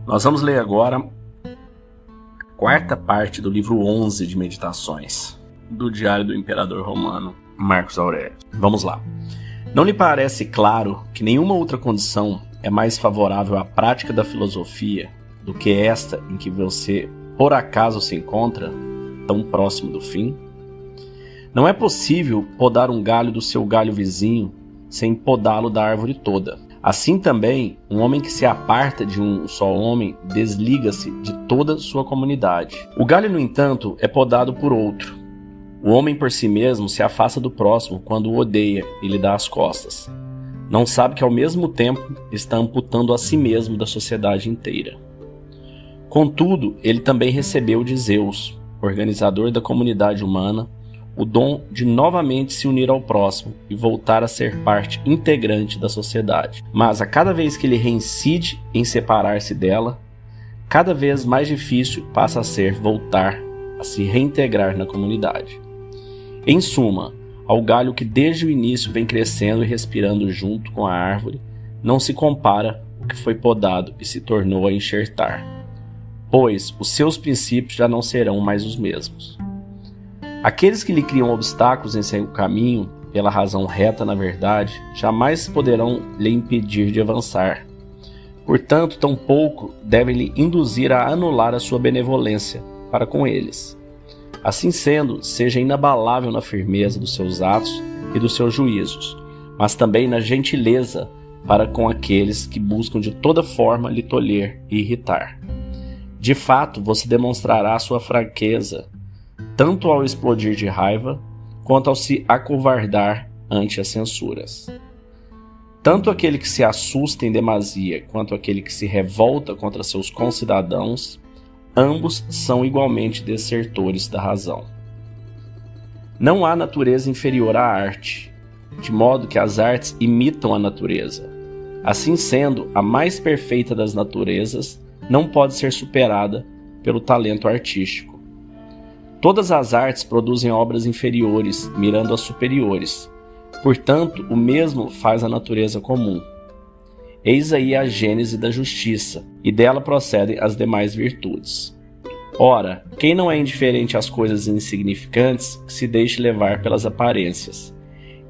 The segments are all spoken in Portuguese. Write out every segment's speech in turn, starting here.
Nós vamos ler agora a quarta parte do livro 11 de Meditações, do Diário do Imperador Romano Marcos Aurélio. Vamos lá. Não lhe parece claro que nenhuma outra condição é mais favorável à prática da filosofia do que esta em que você, por acaso, se encontra tão próximo do fim? Não é possível podar um galho do seu galho vizinho sem podá-lo da árvore toda. Assim também, um homem que se aparta de um só homem desliga-se de toda sua comunidade. O galho, no entanto, é podado por outro. O homem por si mesmo se afasta do próximo quando o odeia e lhe dá as costas. Não sabe que ao mesmo tempo está amputando a si mesmo da sociedade inteira. Contudo, ele também recebeu de Zeus, organizador da comunidade humana, o dom de novamente se unir ao próximo e voltar a ser parte integrante da sociedade. Mas a cada vez que ele reincide em separar-se dela, cada vez mais difícil passa a ser voltar a se reintegrar na comunidade. Em suma, ao galho que desde o início vem crescendo e respirando junto com a árvore, não se compara o que foi podado e se tornou a enxertar, pois os seus princípios já não serão mais os mesmos. Aqueles que lhe criam obstáculos em seu caminho, pela razão reta na verdade, jamais poderão lhe impedir de avançar. Portanto, tampouco devem lhe induzir a anular a sua benevolência para com eles. Assim sendo, seja inabalável na firmeza dos seus atos e dos seus juízos, mas também na gentileza para com aqueles que buscam de toda forma lhe tolher e irritar. De fato, você demonstrará sua fraqueza, tanto ao explodir de raiva, quanto ao se acovardar ante as censuras. Tanto aquele que se assusta em demasia, quanto aquele que se revolta contra seus concidadãos, ambos são igualmente desertores da razão. Não há natureza inferior à arte, de modo que as artes imitam a natureza. Assim sendo, a mais perfeita das naturezas não pode ser superada pelo talento artístico. Todas as artes produzem obras inferiores, mirando as superiores. Portanto, o mesmo faz a natureza comum. Eis aí a gênese da justiça, e dela procedem as demais virtudes. Ora, quem não é indiferente às coisas insignificantes, que se deixe levar pelas aparências.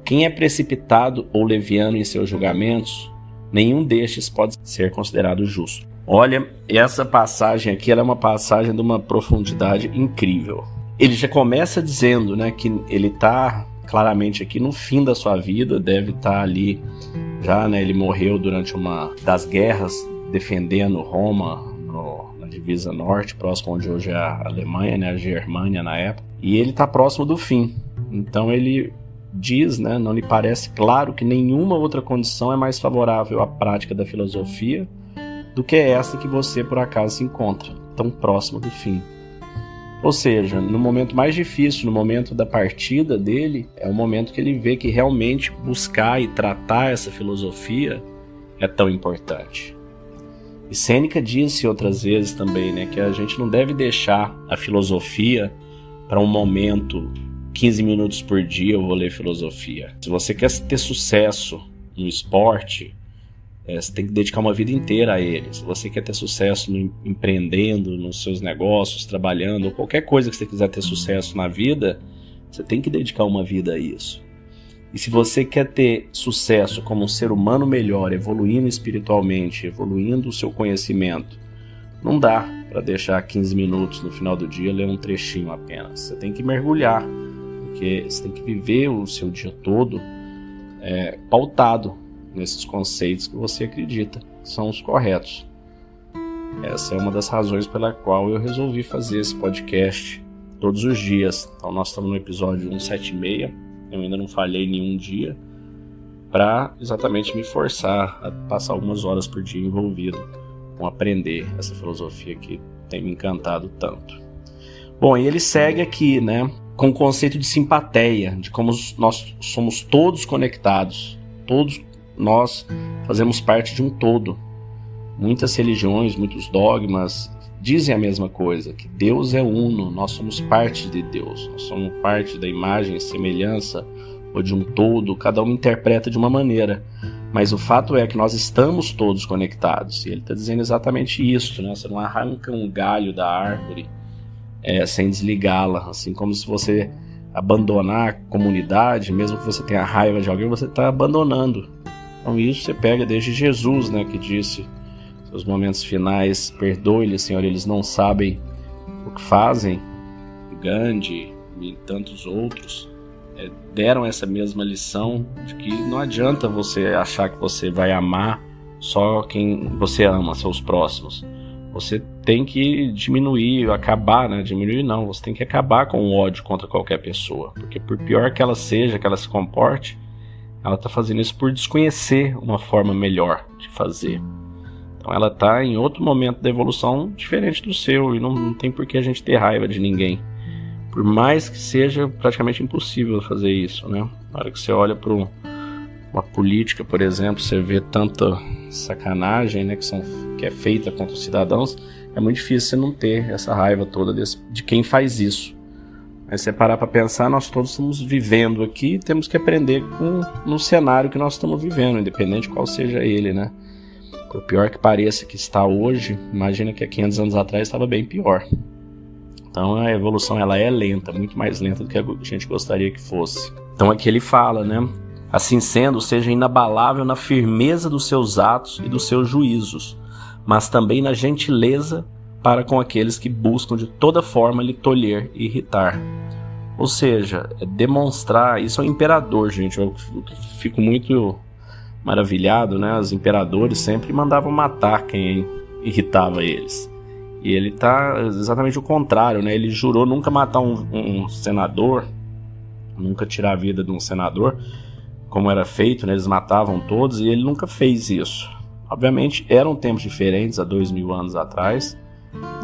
Quem é precipitado ou leviano em seus julgamentos, nenhum destes pode ser considerado justo. Olha, essa passagem aqui ela é uma passagem de uma profundidade incrível. Ele já começa dizendo, né, que ele está claramente aqui no fim da sua vida, deve estar ali já, né, ele morreu durante uma das guerras defendendo Roma na divisa norte, próximo onde hoje é a Alemanha, né, a Germânia na época, e ele está próximo do fim. Então ele diz, né, não lhe parece claro que nenhuma outra condição é mais favorável à prática da filosofia do que essa que você por acaso se encontra, tão próximo do fim. Ou seja, no momento mais difícil, no momento da partida dele, é o momento que ele vê que realmente buscar e tratar essa filosofia é tão importante. E Sêneca disse outras vezes também, né, que a gente não deve deixar a filosofia para um momento, 15 minutos por dia eu vou ler filosofia. Se você quer ter sucesso no esporte, você tem que dedicar uma vida inteira a ele. Se você quer ter sucesso empreendendo, nos seus negócios, trabalhando, ou qualquer coisa que você quiser ter sucesso na vida, você tem que dedicar uma vida a isso. E se você quer ter sucesso como um ser humano melhor, evoluindo espiritualmente, evoluindo o seu conhecimento, não dá para deixar 15 minutos no final do dia ler um trechinho apenas. Você tem que mergulhar, porque você tem que viver o seu dia todo pautado nesses conceitos que você acredita que são os corretos. Essa é uma das razões pela qual eu resolvi fazer esse podcast todos os dias. Então nós estamos no episódio 176, eu ainda não falhei nenhum dia, para exatamente me forçar a passar algumas horas por dia envolvido com aprender essa filosofia que tem me encantado tanto. Bom, e ele segue aqui, né, com o conceito de simpatia, de como nós somos todos conectados, todos nós fazemos parte de um todo. Muitas religiões, muitos dogmas dizem a mesma coisa, que Deus é uno, nós somos parte de Deus, nós somos parte da imagem e semelhança ou de um todo, cada um interpreta de uma maneira, Mas o fato é que nós estamos todos conectados. E ele está dizendo exatamente isso, né? Você não arranca um galho da árvore sem desligá-la. Assim como se você abandonar a comunidade, mesmo que você tenha raiva de alguém, você está abandonando. Então isso você pega desde Jesus, né? Que disse, seus momentos finais, perdoe-lhes, Senhor, eles não sabem o que fazem. Gandhi e tantos outros deram essa mesma lição de que não adianta você achar que você vai amar só quem você ama, seus próximos. Você tem que diminuir, acabar, né? Diminuir não, você tem que acabar com o ódio contra qualquer pessoa. Porque por pior que ela seja, que ela se comporte, ela está fazendo isso por desconhecer uma forma melhor de fazer. Então ela está em outro momento da evolução diferente do seu e não tem por que a gente ter raiva de ninguém. Por mais que seja praticamente impossível fazer isso, né? Na hora que você olha para uma política, por exemplo, você vê tanta sacanagem, né, que é feita contra os cidadãos, é muito difícil você não ter essa raiva toda de quem faz isso. Mas se você parar para pensar, nós todos estamos vivendo aqui e temos que aprender no cenário que nós estamos vivendo, independente de qual seja ele, né? Por pior que pareça que está hoje, imagina que há 500 anos atrás estava bem pior. Então a evolução ela é lenta, muito mais lenta do que a gente gostaria que fosse. Então aqui ele fala, né? Assim sendo, seja inabalável na firmeza dos seus atos e dos seus juízos, mas também na gentileza para com aqueles que buscam de toda forma lhe tolher e irritar. Ou seja, demonstrar, isso é um imperador, gente, eu fico muito maravilhado, né? Os imperadores sempre mandavam matar quem irritava eles. E ele está exatamente o contrário, né? Ele jurou nunca matar um senador, nunca tirar a vida de um senador, como era feito, né? Eles matavam todos e ele nunca fez isso. Obviamente eram tempos diferentes, há 2000 anos atrás,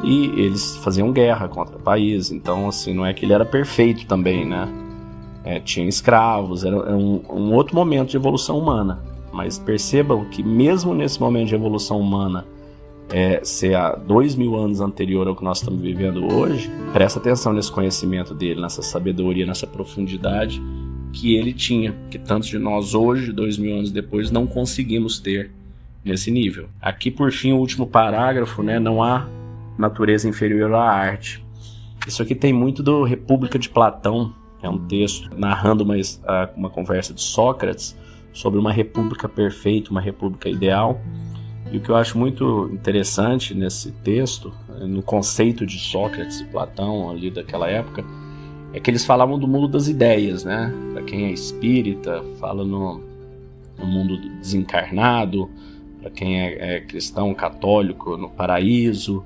e eles faziam guerra contra o país, então assim, não é que ele era perfeito também, né? Tinha escravos, era um outro momento de evolução humana, mas percebam que mesmo nesse momento de evolução humana, ser há 2000 anos anterior ao que nós estamos vivendo hoje, presta atenção nesse conhecimento dele, nessa sabedoria, nessa profundidade que ele tinha, que tantos de nós hoje, 2000 anos depois, não conseguimos ter nesse nível. Aqui, por fim, o último parágrafo, né? Não há natureza inferior à arte. Isso aqui tem muito do República de Platão, é um texto narrando uma conversa de Sócrates sobre uma república perfeita, uma república ideal. E o que eu acho muito interessante nesse texto, no conceito de Sócrates e Platão ali daquela época, é que eles falavam do mundo das ideias, né? Para quem é espírita, fala no mundo desencarnado, para quem é cristão, católico, no paraíso,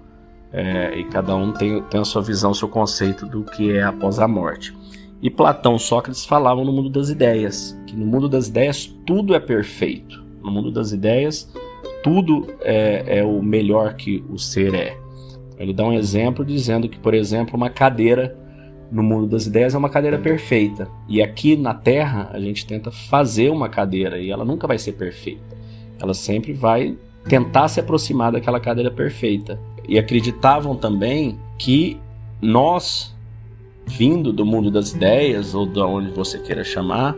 e cada um tem a sua visão, o seu conceito do que é após a morte. E Platão e Sócrates falavam no mundo das ideias, que no mundo das ideias tudo é perfeito. No mundo das ideias tudo é o melhor que o ser é. Ele dá um exemplo dizendo que, por exemplo, uma cadeira no mundo das ideias é uma cadeira perfeita. E aqui na Terra a gente tenta fazer uma cadeira e ela nunca vai ser perfeita. Ela sempre vai tentar se aproximar daquela cadeira perfeita. E acreditavam também que nós, vindo do mundo das ideias, ou de onde você queira chamar,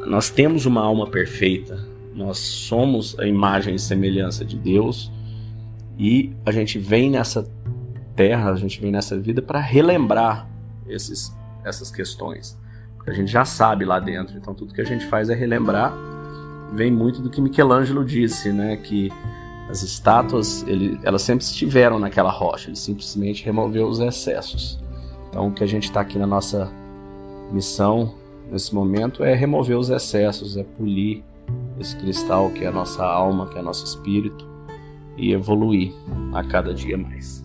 nós temos uma alma perfeita. Nós somos a imagem e semelhança de Deus e a gente vem nessa terra, a gente vem nessa vida para relembrar essas questões. Porque a gente já sabe lá dentro, então tudo que a gente faz é relembrar. Vem muito do que Michelangelo disse, né? Que as estátuas, elas sempre estiveram naquela rocha, ele simplesmente removeu os excessos. Então o que a gente está aqui na nossa missão nesse momento é remover os excessos, é polir esse cristal que é a nossa alma, que é nosso espírito, e evoluir a cada dia mais.